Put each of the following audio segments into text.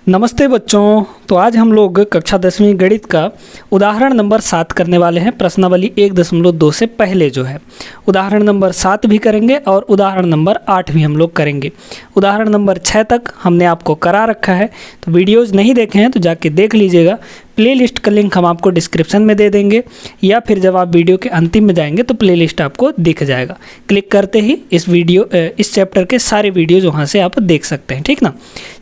नमस्ते बच्चों। तो आज हम लोग कक्षा 10वीं गणित का उदाहरण नंबर 7 करने वाले हैं। प्रश्नावली 1.2 से पहले जो है उदाहरण नंबर 7 भी करेंगे और उदाहरण नंबर 8 भी हम लोग करेंगे। उदाहरण नंबर 6 तक हमने आपको करा रखा है, तो वीडियोज़ नहीं देखे हैं तो जाके देख लीजिएगा। प्लेलिस्ट का लिंक हम आपको डिस्क्रिप्शन में दे देंगे, या फिर जब आप वीडियो के अंतिम में जाएंगे तो प्लेलिस्ट आपको दिख जाएगा। क्लिक करते ही इस चैप्टर के सारे वीडियोज़ वहाँ से आप देख सकते हैं, ठीक ना।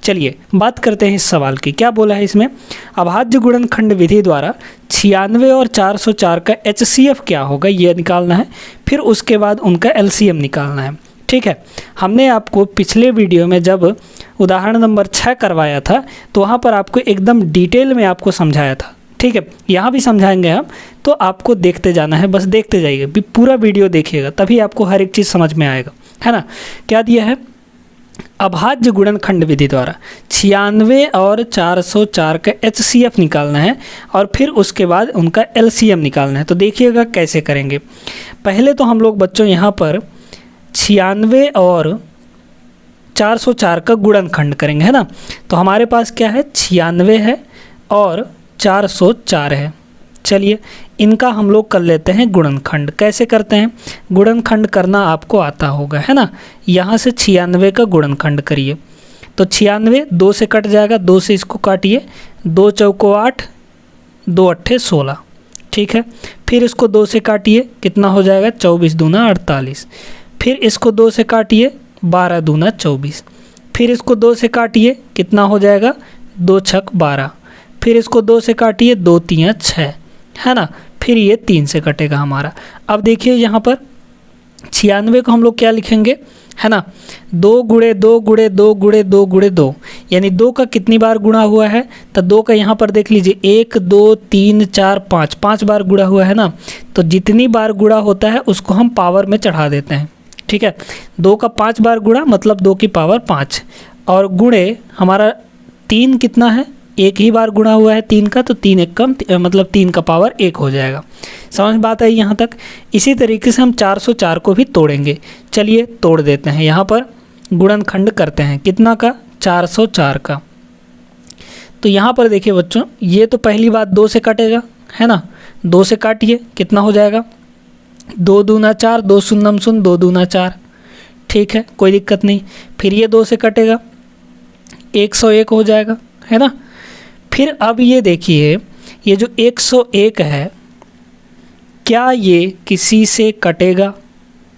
चलिए बात करते हैं इस सवाल की। क्या बोला है इसमें? अभाज्य गुणनखंड विधि द्वारा 96 और 404 का HCF क्या होगा ये निकालना है, फिर उसके बाद उनका LCM निकालना है। ठीक है, हमने आपको पिछले वीडियो में जब उदाहरण नंबर 6 करवाया था तो वहाँ पर आपको एकदम डिटेल में आपको समझाया था। ठीक है, यहाँ भी समझाएंगे हम, तो आपको देखते जाना है, बस देखते जाइए, पूरा वीडियो देखिएगा तभी आपको हर एक चीज़ समझ में आएगा, है ना। क्या दिया है? अभाज्य गुणनखंड विधि द्वारा 96 और 404 का HCF निकालना है और फिर उसके बाद उनका LCM निकालना है। तो देखिएगा कैसे करेंगे। पहले तो हम लोग बच्चों यहाँ पर 96 और 404 का गुणनखंड करेंगे, है ना। तो हमारे पास क्या है? 96 है और 404 है। चलिए इनका हम लोग कर लेते हैं गुणनखंड। कैसे करते हैं? गुणनखंड करना आपको आता होगा, है ना। यहाँ से 96 का गुणनखंड करिए तो 96 2 से कट जाएगा, 2 से इसको काटिए, 2 चौको 8, 2 अट्ठे 16। ठीक है, फिर इसको 2 से काटिए, कितना हो जाएगा? 24 दूना 48। फिर इसको 2 से काटिए, 12 दूना 24। फिर इसको 2 से काटिए, कितना हो जाएगा? 2 छक 12। फिर इसको 2 से काटिए, 2 तियाँ 6, है ना। फिर ये 3 से कटेगा हमारा। अब देखिए यहाँ पर 96 को हम लोग क्या लिखेंगे, है ना, 2 गुणे 2 गुणे 2 गुणे 2 गुणे 2, यानी 2 का कितनी बार गुणा हुआ है? तो 2 का यहाँ पर देख लीजिए 1 2 3 4 5, 5 बार गुणा हुआ है ना। तो जितनी बार गुणा होता है उसको हम पावर में चढ़ा देते हैं। ठीक है, 2 का 5 बार गुणा मतलब 2 की पावर 5, और गुणे हमारा 3 कितना है? एक ही बार गुणा हुआ है 3 का, तो 3 एक कम मतलब 3 का पावर 1 हो जाएगा। समझ बात आई यहाँ तक? इसी तरीके से हम 404 को भी तोड़ेंगे। चलिए तोड़ देते हैं। यहाँ पर गुणनखंड करते हैं, कितना का? 404 का। तो यहाँ पर देखिए बच्चों, ये तो पहली बात 2 से कटेगा, है ना। 2 से काटिए, कितना हो जाएगा? 2 दूना 4, 2 शून्यम शून्य, 2 दूना 4। ठीक है, कोई दिक्कत नहीं। फिर ये 2 से कटेगा, 101 हो जाएगा, है ना। फिर अब ये देखिए, ये जो 101 है, क्या ये किसी से कटेगा?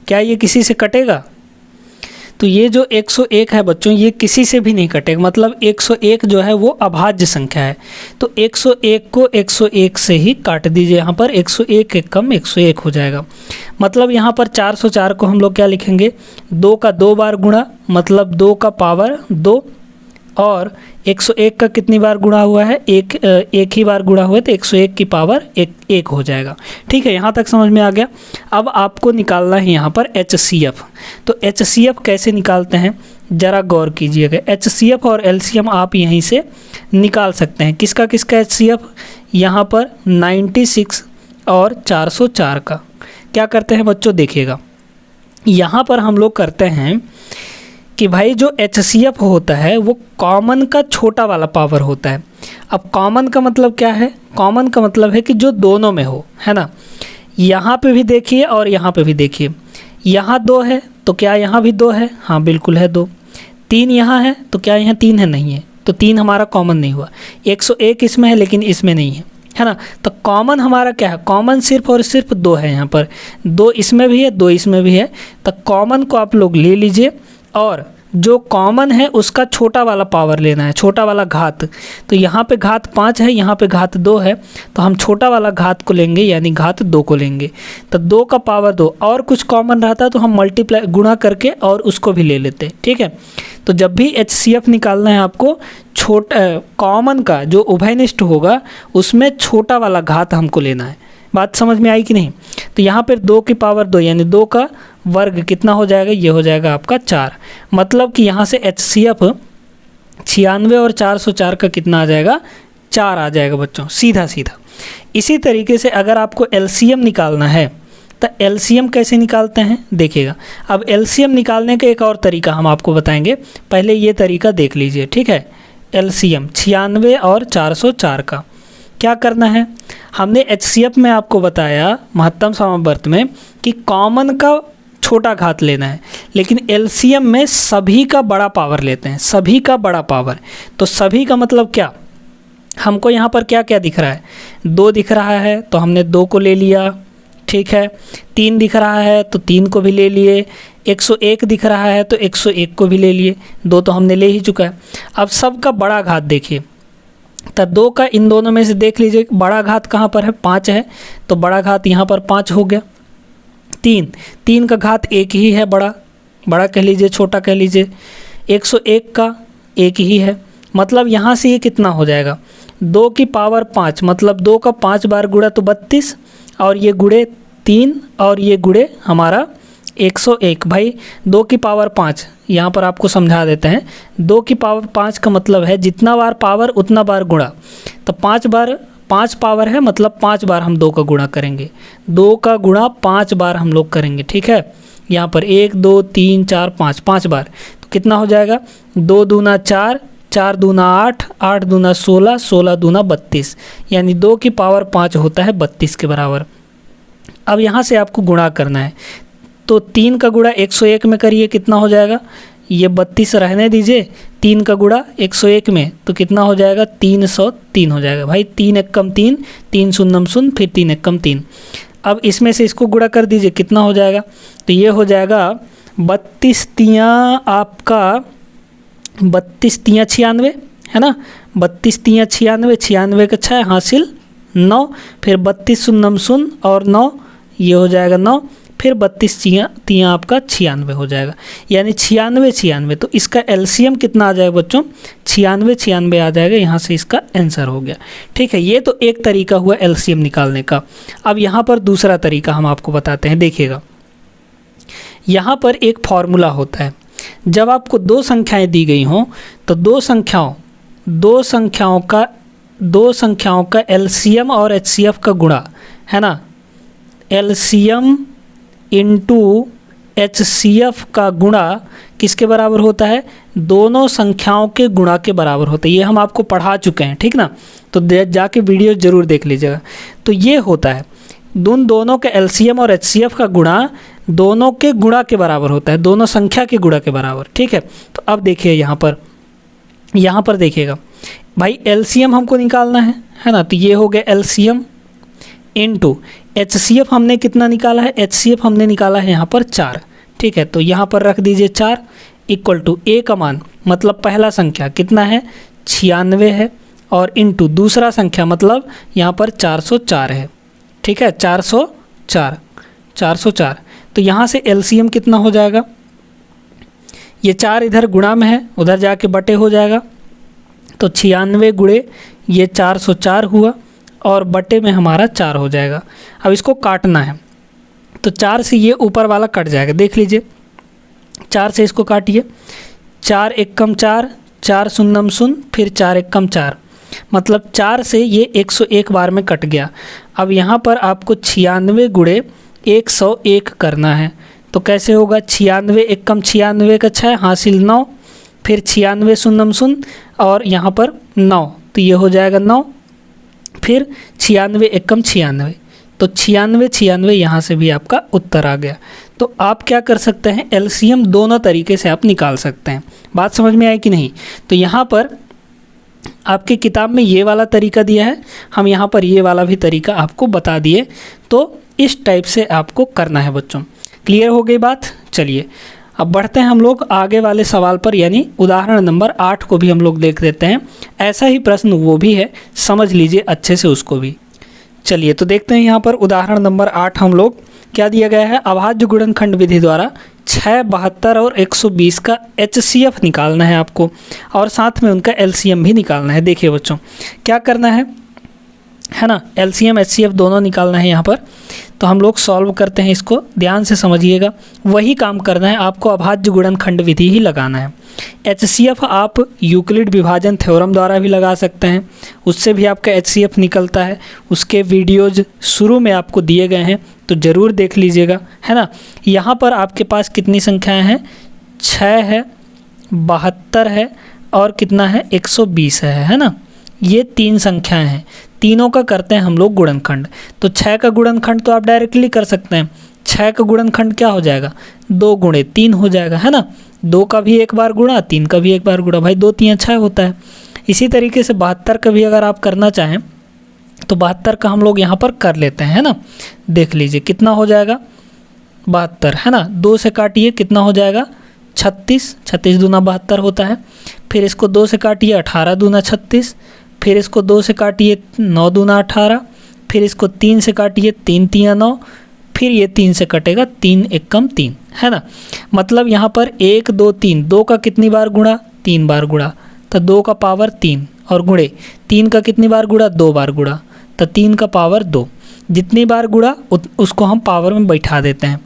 क्या ये किसी से कटेगा? तो ये जो 101 है बच्चों, ये किसी से भी नहीं कटेगा। मतलब 101 जो है वो अभाज्य संख्या है, तो 101 को 101 से ही काट दीजिए। यहाँ पर 101 एक कम 101 हो जाएगा। मतलब यहाँ पर 404 को हम लोग क्या लिखेंगे? 2 का 2 बार गुणा मतलब 2 का पावर 2, और 101 का कितनी बार गुणा हुआ है? एक ही बार गुणा हुआ है, तो 101 की पावर 1 हो जाएगा। ठीक है, यहाँ तक समझ में आ गया। अब आपको निकालना है यहाँ पर HCF। तो HCF कैसे निकालते हैं ज़रा गौर कीजिएगा। HCF और LCM आप यहीं से निकाल सकते हैं। किसका किसका HCF? यहाँ पर 96 और 404 का। क्या करते हैं बच्चों? देखिएगा, यहाँ पर हम लोग करते हैं कि भाई जो HCF होता है वो कॉमन का छोटा वाला पावर होता है। अब कॉमन का मतलब क्या है? कॉमन का मतलब है कि जो दोनों में हो, है ना। यहाँ पे भी देखिए और यहाँ पे भी देखिए, यहाँ 2 है तो क्या यहाँ भी 2 है? हाँ बिल्कुल है 2। 3 यहाँ है तो क्या यहाँ 3 है? नहीं है, तो 3 हमारा कॉमन नहीं हुआ। 101 इसमें है लेकिन इसमें नहीं है ना। तो कॉमन हमारा क्या है? कॉमन सिर्फ और सिर्फ 2 है। यहाँ पर 2 इसमें भी है, 2 इसमें भी है। तो कॉमन को आप लोग ले लीजिए और जो कॉमन है उसका छोटा वाला पावर लेना है, छोटा वाला घात। तो यहाँ पे घात 5 है, यहाँ पे घात 2 है, तो हम छोटा वाला घात को लेंगे, यानी घात 2 को लेंगे। तो 2 का पावर 2, और कुछ कॉमन रहता तो हम मल्टीप्लाई गुणा करके और उसको भी ले लेते। ठीक है, तो जब भी HCF निकालना है आपको, छोटा कॉमन का जो उभयनिष्ठ होगा उसमें छोटा वाला घात हमको लेना है। बात समझ में आई कि नहीं? तो यहाँ पर 2 की पावर 2 यानी 2 का वर्ग कितना हो जाएगा? ये हो जाएगा आपका 4। मतलब कि यहाँ से HCF 96 और 404 का कितना आ जाएगा? 4 आ जाएगा बच्चों, सीधा सीधा। इसी तरीके से अगर आपको LCM निकालना है तो LCM कैसे निकालते हैं देखिएगा। अब LCM निकालने का एक और तरीका हम आपको बताएंगे, पहले ये तरीका देख लीजिए। ठीक है, एलसीएम 96 और 404 का क्या करना है। हमने एचसीएफ में आपको बताया महत्तम समवर्त में कि कॉमन का छोटा घात लेना है, लेकिन एलसीएम में सभी का बड़ा पावर लेते हैं, सभी का बड़ा पावर। तो सभी का मतलब क्या, हमको यहाँ पर क्या क्या दिख रहा है, 2 दिख रहा है तो हमने 2 को ले लिया, ठीक है। 3 दिख रहा है तो 3 को भी ले लिए, 101 दिख रहा है तो 101 को भी ले लिए, 2 तो हमने ले ही चुका है। अब सबका बड़ा घात देखिए, तो 2 का इन दोनों में से देख लीजिए बड़ा घात कहाँ पर है, 5 है, तो बड़ा घात यहाँ पर 5 हो गया। 3 का घात 1 ही है, बड़ा कह लीजिए, छोटा कह लीजिए। 101 का 1 ही है, मतलब यहाँ से ये कितना हो जाएगा, 2 की पावर 5, मतलब 2 का 5 बार गुणा तो 32, और ये गुणे 3 और ये गुणे हमारा 101। भाई 2 की पावर 5 यहाँ पर आपको समझा देते हैं। 2 की पावर 5 का मतलब है जितना बार पावर उतना बार गुणा, तो 5 पावर है, मतलब 5 बार हम 2 का गुणा करेंगे, 2 का गुणा 5 बार हम लोग करेंगे, ठीक है। यहाँ पर 1 2 3 4 5, 5 बार, तो कितना हो जाएगा, 2 दूना 4, 4 दूना 8, 8 दूना 16, 16 दूना 32, यानी 2 की पावर 5 होता है 32 के बराबर। अब यहाँ से आपको गुणा करना है, तो 3 का गुणा 101 में करिए, कितना हो जाएगा, ये 32 रहने दीजिए, 3 का गुणा 101 में तो कितना हो जाएगा, 303 हो जाएगा। भाई 3 एकम 3, 3 शून्यम शून्य, फिर 3 एकम 3। अब इसमें से इसको गुणा कर दीजिए, कितना हो जाएगा, तो ये हो जाएगा 32 तियाँ आपका 32 तियाँ 96 है ना, 32 तियाँ 96, 96 का 6 हासिल 9, फिर 32 शून्यम शून्य और 9, ये हो जाएगा 9, फिर 32 तियाँ आपका 96 हो जाएगा, यानी 96, तो इसका एलसीएम कितना आ जाएगा बच्चों, 96 आ जाएगा। यहाँ से इसका आंसर हो गया, ठीक है। ये तो एक तरीका हुआ एलसीएम निकालने का। अब यहाँ पर दूसरा तरीका हम आपको बताते हैं, देखिएगा। यहाँ पर एक फॉर्मूला होता है, जब आपको 2 संख्याएँ दी गई हों तो दो संख्याओं का एलसीएम और एचसीएफ का गुणा है ना, एलसीएम इंटू एचसीएफ का गुणा किसके बराबर होता है, दोनों संख्याओं के गुणा के बराबर होता है। ये हम आपको पढ़ा चुके हैं, ठीक ना, तो जाके वीडियो ज़रूर देख लीजिएगा। तो ये होता है दोनों के एलसीएम और एचसीएफ का गुणा दोनों के गुणा के बराबर होता है, दोनों संख्या के गुणा के बराबर, ठीक है। तो अब देखिए यहाँ पर देखिएगा भाई, एलसीएम हमको निकालना है ना, तो ये हो गया एलसीएम इनटू एचसीएफ हमने कितना निकाला है, एचसीएफ हमने निकाला है यहाँ पर 4, ठीक है। तो यहाँ पर रख दीजिए 4 इक्वल टू ए का मान, मतलब पहला संख्या कितना है 96 है, और इनटू दूसरा संख्या मतलब यहाँ पर 404 है, ठीक है, 404। तो यहाँ से एलसीएम कितना हो जाएगा, ये 4 इधर गुणा में है, उधर जाके बटे हो जाएगा, तो 96 गुणे ये 404 हुआ और बटे में हमारा 4 हो जाएगा। अब इसको काटना है, तो 4 से ये ऊपर वाला कट जाएगा, देख लीजिए 4 से इसको काटिए, 4 एकम 4, 4 शून्यम शून्य, फिर 4 एकम 4, मतलब 4 से ये 101 बार में कट गया। अब यहाँ पर आपको 96 गुणे 101 करना है, तो कैसे होगा, 96 एकम 96 का 6 हासिल 9, फिर 96 शून्यम शून्य और यहाँ पर 9, तो ये हो जाएगा 9, फिर 96 एकम 96, तो 96 यहाँ से भी आपका उत्तर आ गया। तो आप क्या कर सकते हैं, एलसीएम दोनों तरीके से आप निकाल सकते हैं। बात समझ में आई कि नहीं। तो यहाँ पर आपकी किताब में ये वाला तरीका दिया है, हम यहाँ पर ये वाला भी तरीका आपको बता दिए, तो इस टाइप से आपको करना है बच्चों। क्लियर हो गई बात। चलिए अब बढ़ते हैं हम लोग आगे वाले सवाल पर, यानी उदाहरण नंबर 8 को भी हम लोग देख लेते हैं। ऐसा ही प्रश्न वो भी है, समझ लीजिए अच्छे से उसको भी। चलिए तो देखते हैं यहाँ पर उदाहरण नंबर 8 हम लोग क्या दिया गया है, अभाज्य गुणनखंड विधि द्वारा 6, 72 और 120 का एचसीएफ निकालना है आपको, और साथ में उनका एलसीएम भी निकालना है। देखिए बच्चों क्या करना है ना, एलसीएम एचसीएफ दोनों निकालना है यहाँ पर। तो हम लोग सॉल्व करते हैं, इसको ध्यान से समझिएगा, वही काम करना है आपको, अभाज्य गुणनखंड विधि ही लगाना है। एचसीएफ आप यूक्लिड विभाजन थ्योरम द्वारा भी लगा सकते हैं, उससे भी आपका एचसीएफ निकलता है। उसके वीडियोज शुरू में आपको दिए गए हैं, तो ज़रूर देख लीजिएगा, है ना। यहाँ पर आपके पास कितनी संख्याएं हैं, 6 है, 72 है और कितना है 120 है ना। ये 3 संख्याएं हैं, तीनों का करते हैं हम लोग गुणनखंड। तो 6 का गुणनखंड तो आप डायरेक्टली कर सकते हैं। 6 का गुणनखंड क्या हो जाएगा, 2 गुणे 3 हो जाएगा, है ना। 2 का भी एक बार गुणा, 3 का भी एक बार गुणा, भाई 2 3 6 होता है। इसी तरीके से 72 का भी अगर आप करना चाहें तो 72 का हम लोग यहाँ पर कर लेते हैं, है ना। देख लीजिए कितना हो जाएगा 72, है ना। 2 से काटिए कितना हो जाएगा 36, 36 दूना 72 होता है। फिर इसको 2 से काटिए 18 दूना 36, फिर इसको 2 से काटिए 9 दूना 18, फिर इसको 3 से काटिए 3 3 9, फिर ये 3 से कटेगा 3 1 कम 3, है ना। मतलब यहाँ पर 1 2 3, 2 का कितनी बार गुणा, 3 बार गुणा, तो 2 का पावर 3, और गुणे 3 का कितनी बार गुणा, 2 बार गुणा, तो 3 का पावर 2। जितनी बार गुणा उसको हम पावर में बैठा देते हैं।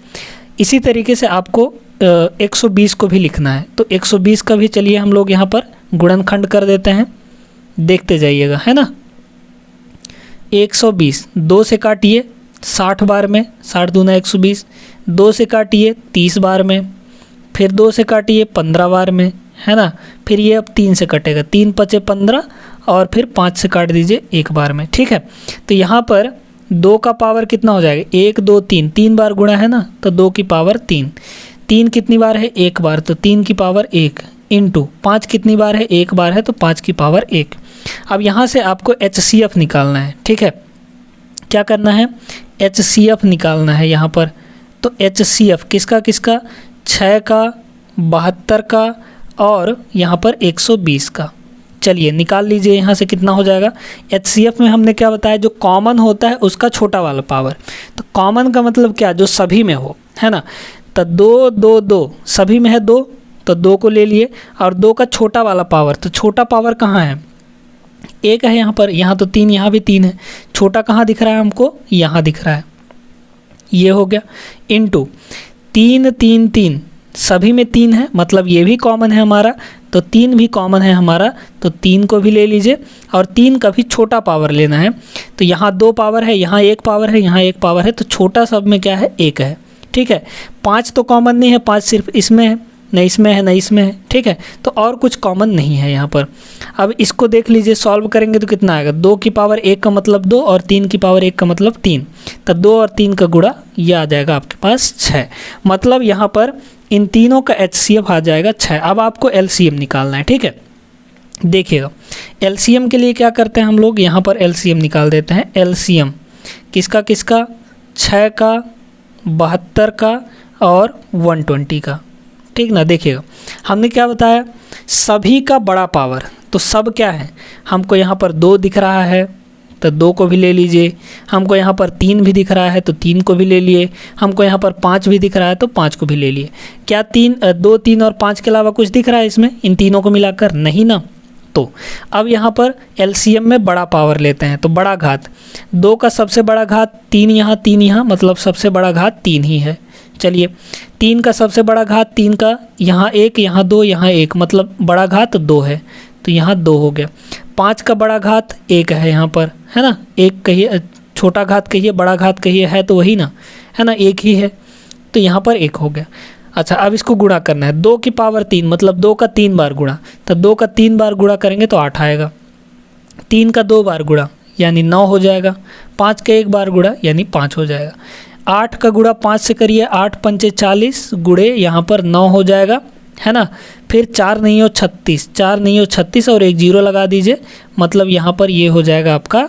इसी तरीके से आपको 120 को भी लिखना है, तो 120 का भी चलिए हम लोग यहाँ पर गुणनखंड कर देते हैं, देखते जाइएगा, है ना। 120 2 से काटिए 60 बार में, 60 दूना 120, 2 से काटिए 30 बार में, फिर 2 से काटिए 15 बार में, है ना। फिर ये अब 3 से कटेगा, 3 पचे 15, और फिर 5 से काट दीजिए 1 बार में, ठीक है। तो यहाँ पर 2 का पावर कितना हो जाएगा, 1 2 3, 3 बार गुणा है ना, तो 2 की पावर 3। 3 कितनी बार है, 1 बार, तो 3 की पावर 1 इंटू 5 कितनी बार है, 1 बार है, तो 5 की पावर 1। अब यहाँ से आपको HCF निकालना है, ठीक है। क्या करना है, HCF निकालना है यहाँ पर। तो HCF किसका किसका, 6 का, 72 का, और यहाँ पर 120 का। चलिए निकाल लीजिए यहाँ से कितना हो जाएगा। HCF में हमने क्या बताया, जो कॉमन होता है उसका छोटा वाला पावर। तो कॉमन का मतलब क्या, जो सभी में हो, है ना। तो 2 2 2 सभी में है 2, तो 2 को ले लिए, और 2 का छोटा वाला पावर, तो छोटा पावर कहाँ है, 1 है यहाँ पर, यहाँ तो 3, यहाँ भी 3 है। छोटा कहाँ दिख रहा है हमको, यहाँ दिख रहा है, ये हो गया। इंटू 3 3 3 सभी में 3 है, मतलब ये भी कॉमन है हमारा, तो 3 भी कॉमन है हमारा, तो 3 को भी ले लीजिए, और 3 का भी छोटा पावर लेना है। तो यहाँ 2 पावर है, यहाँ 1 पावर है, यहाँ 1 पावर है, तो छोटा सब में क्या है, 1 है, ठीक है। 5 तो कॉमन नहीं है, 5 सिर्फ इसमें है, न इसमें है न इसमें है, ठीक है। तो और कुछ कॉमन नहीं है यहाँ पर। अब इसको देख लीजिए, सॉल्व करेंगे तो कितना आएगा, 2 की पावर 1 का मतलब 2, और 3 की पावर 1 का मतलब 3, तो 2 और 3 का गुणा ये आ जाएगा आपके पास 6। मतलब यहाँ पर इन तीनों का HCF आ जाएगा 6। अब आपको LCM निकालना है, ठीक है। देखिएगा LCM के लिए क्या करते हैं हम लोग, यहाँ पर LCM निकाल देते हैं। LCM किसका किसका, 6 का, 72 का, और 120 का, ठीक ना। देखिएगा हमने क्या बताया, सभी का बड़ा पावर, तो सब क्या है, हमको यहाँ पर 2 दिख रहा है, तो 2 को भी ले लीजिए। हमको यहाँ पर 3 भी दिख रहा है, तो 3 को भी ले लिए। हमको यहाँ पर 5 भी दिख रहा है, तो 5 को भी ले लिए। क्या 2 3 और 5 के अलावा कुछ दिख रहा है इसमें, इन तीनों को मिलाकर, नहीं ना। तो अब यहाँ पर LCM में बड़ा पावर लेते हैं, तो बड़ा घात, 2 का सबसे बड़ा घात 3 यहाँ 3 यहाँ, मतलब सबसे बड़ा घात 3 ही है। चलिए 3 का सबसे बड़ा घात 3 का, यहाँ 1 यहाँ 2 यहाँ 1, मतलब बड़ा घात 2 है, तो यहाँ 2 हो गया। 5 का बड़ा घात 1 है यहाँ पर, है ना। 1 कहिए, छोटा घात कहिए, बड़ा घात कहिए, है तो वही ना, है ना, 1 ही है, तो यहाँ पर 1 हो गया। अच्छा अब इसको गुणा करना है, 2 की पावर 3, मतलब 2 का 3 बार गुणा, तो 2 का 3 बार गुणा करेंगे तो 8 आएगा। 3 का 2 बार गुणा यानी 9 हो जाएगा। 5 का 1 बार गुणा यानी 5 हो जाएगा। 8 का गुणा 5 से करिए, 8 पंचे 40, गुणे यहाँ पर 9 हो जाएगा, है ना। फिर 4 नहीं हो 36, 4 नहीं हो 36, और 1 जीरो लगा दीजिए, मतलब यहाँ पर ये हो जाएगा आपका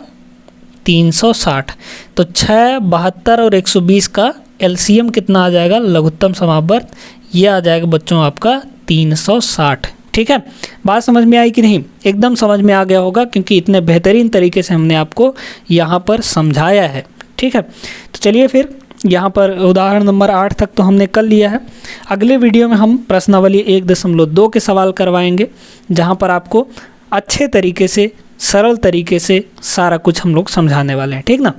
360। तो 6, 72 और 120 का LCM कितना आ जाएगा, लघुत्तम समापवर्त, ये आ जाएगा बच्चों आपका 360। ठीक है, बात समझ में आई कि नहीं? एकदम समझ में आ गया होगा, क्योंकि इतने बेहतरीन तरीके से हमने आपको यहाँ पर समझाया है। ठीक है, तो चलिए फिर यहाँ पर उदाहरण नंबर 8 तक तो हमने कर लिया है। अगले वीडियो में हम प्रश्नावली 1.2 के सवाल करवाएंगे, जहाँ पर आपको अच्छे तरीके से, सरल तरीके से सारा कुछ हम लोग समझाने वाले हैं। ठीक ना?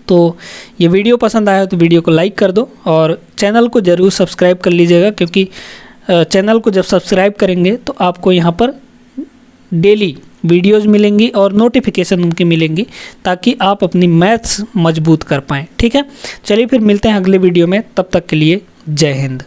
तो ये वीडियो पसंद आया तो वीडियो को लाइक कर दो, और चैनल को ज़रूर सब्सक्राइब कर लीजिएगा, क्योंकि चैनल को जब सब्सक्राइब करेंगे तो आपको यहाँ पर डेली वीडियोज़ मिलेंगी और नोटिफिकेशन उनकी मिलेंगी, ताकि आप अपनी मैथ्स मजबूत कर पाएँ। ठीक है, चलिए फिर मिलते हैं अगले वीडियो में, तब तक के लिए जय हिंद।